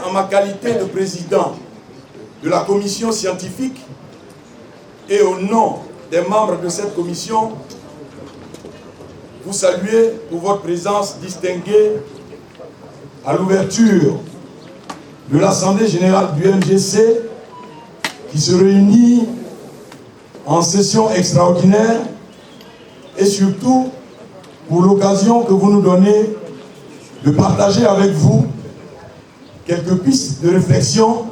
en ma qualité de président de la commission scientifique et au nom des membres de cette commission, vous saluer pour votre présence distinguée à l'ouverture de l'Assemblée générale du MGC qui se réunit en session extraordinaire et surtout pour l'occasion que vous nous donnez de partager avec vous quelques pistes de réflexion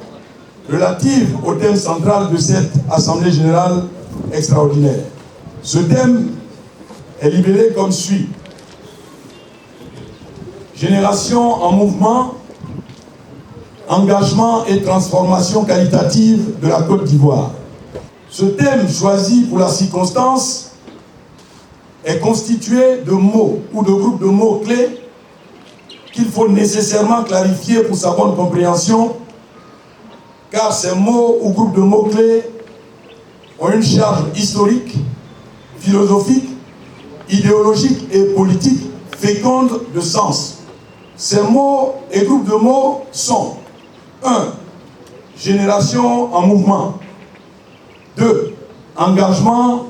relatives au thème central de cette Assemblée générale extraordinaire. Ce thème est libellé comme suit. Génération en mouvement, engagement et transformation qualitative de la Côte d'Ivoire. Ce thème choisi pour la circonstance est constitué de mots ou de groupes de mots clés qu'il faut nécessairement clarifier pour sa bonne compréhension, car ces mots ou groupes de mots clés ont une charge historique, philosophique, idéologique et politique féconde de sens. Ces mots et groupes de mots sont 1. Génération en mouvement. 2. Engagement.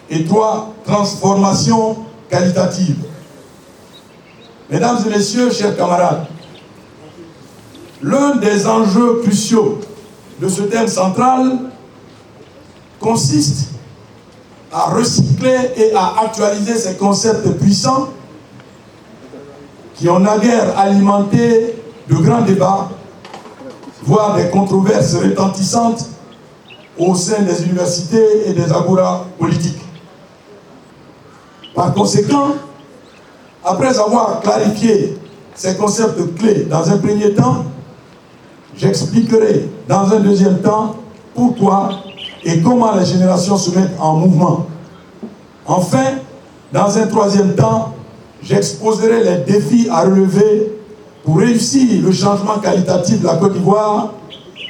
Et 3. Transformation qualitative. Mesdames et messieurs, chers camarades, l'un des enjeux cruciaux de ce thème central consiste à recycler et à actualiser ces concepts puissants qui ont naguère alimenté de grands débats, voire des controverses retentissantes au sein des universités et des agoras politiques. Par conséquent, après avoir clarifié ces concepts clés dans un premier temps, j'expliquerai dans un deuxième temps pourquoi et comment les générations se mettent en mouvement. Enfin, dans un troisième temps, j'exposerai les défis à relever pour réussir le changement qualitatif de la Côte d'Ivoire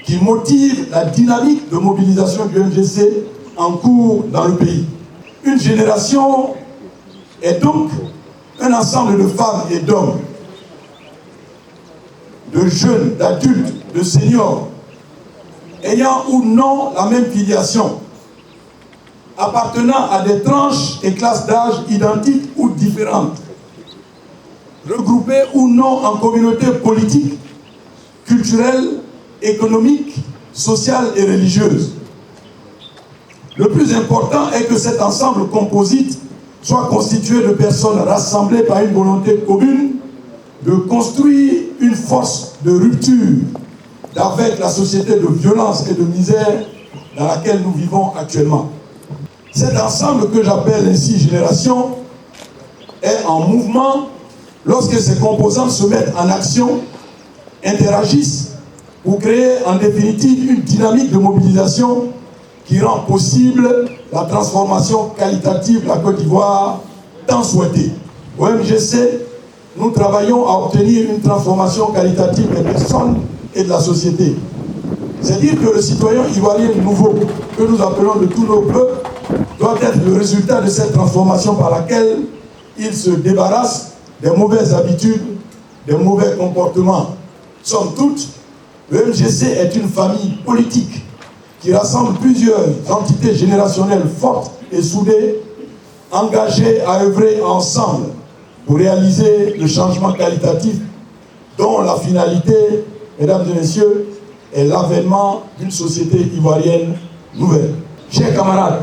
qui motive la dynamique de mobilisation du MGC en cours dans le pays. Une génération est donc un ensemble de femmes et d'hommes, de jeunes, d'adultes, de seniors, ayant ou non la même filiation, appartenant à des tranches et classes d'âge identiques ou différentes, regroupés ou non en communautés politiques, culturelles, économiques, sociales et religieuses. Le plus important est que cet ensemble composite soit constitué de personnes rassemblées par une volonté commune de construire une force de rupture avec la société de violence et de misère dans laquelle nous vivons actuellement. Cet ensemble que j'appelle ainsi génération est en mouvement lorsque ses composantes se mettent en action, interagissent pour créer en définitive une dynamique de mobilisation qui rend possible la transformation qualitative de la Côte d'Ivoire tant souhaitée. Au MGC, nous travaillons à obtenir une transformation qualitative des personnes et de la société. C'est dire que le citoyen ivoirien nouveau, que nous appelons de tous nos peuples, doit être le résultat de cette transformation par laquelle il se débarrasse des mauvaises habitudes, des mauvais comportements. Somme toute, le MGC est une famille politique qui rassemble plusieurs entités générationnelles fortes et soudées, engagées à œuvrer ensemble pour réaliser le changement qualitatif dont la finalité, mesdames et messieurs, est l'avènement d'une société ivoirienne nouvelle. Chers camarades,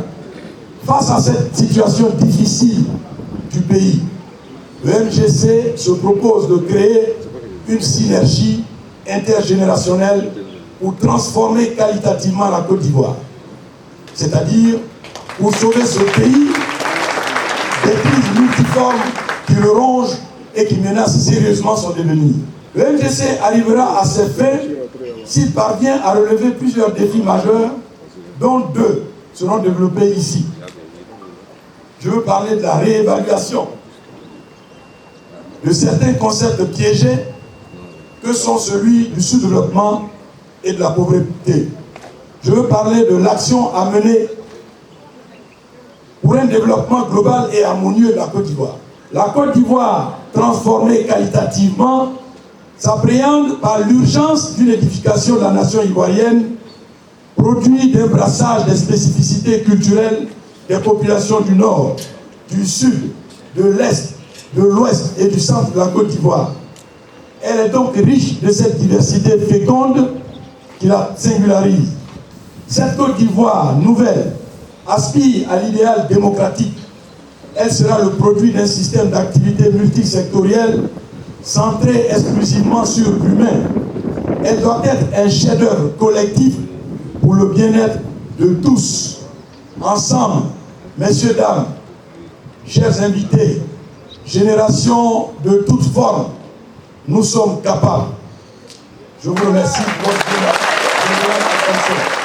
face à cette situation difficile du pays, le MGC se propose de créer une synergie intergénérationnelle pour transformer qualitativement la Côte d'Ivoire. C'est-à-dire pour sauver ce pays des crises multiformes qui le rongent et qui menacent sérieusement son devenir. Le MGC arrivera à ses fins s'il parvient à relever plusieurs défis majeurs, dont 2 seront développés ici. Je veux parler de la réévaluation de certains concepts piégés que sont celui du sous-développement et de la pauvreté. Je veux parler de l'action à mener pour un développement global et harmonieux de la Côte d'Ivoire. La Côte d'Ivoire transformée qualitativement, s'appréhende par l'urgence d'une édification de la nation ivoirienne, produit d'un brassage des spécificités culturelles des populations du Nord, du Sud, de l'Est, de l'Ouest et du centre de la Côte d'Ivoire. Elle est donc riche de cette diversité féconde qui la singularise. Cette Côte d'Ivoire nouvelle aspire à l'idéal démocratique. Elle sera le produit d'un système d'activités multisectorielles centré exclusivement sur l'humain. Elle doit être un chef-d'œuvre collectif pour le bien-être de tous. Ensemble, messieurs, dames, chers invités, générations de toutes formes, nous sommes capables. Je vous remercie pour votre attention.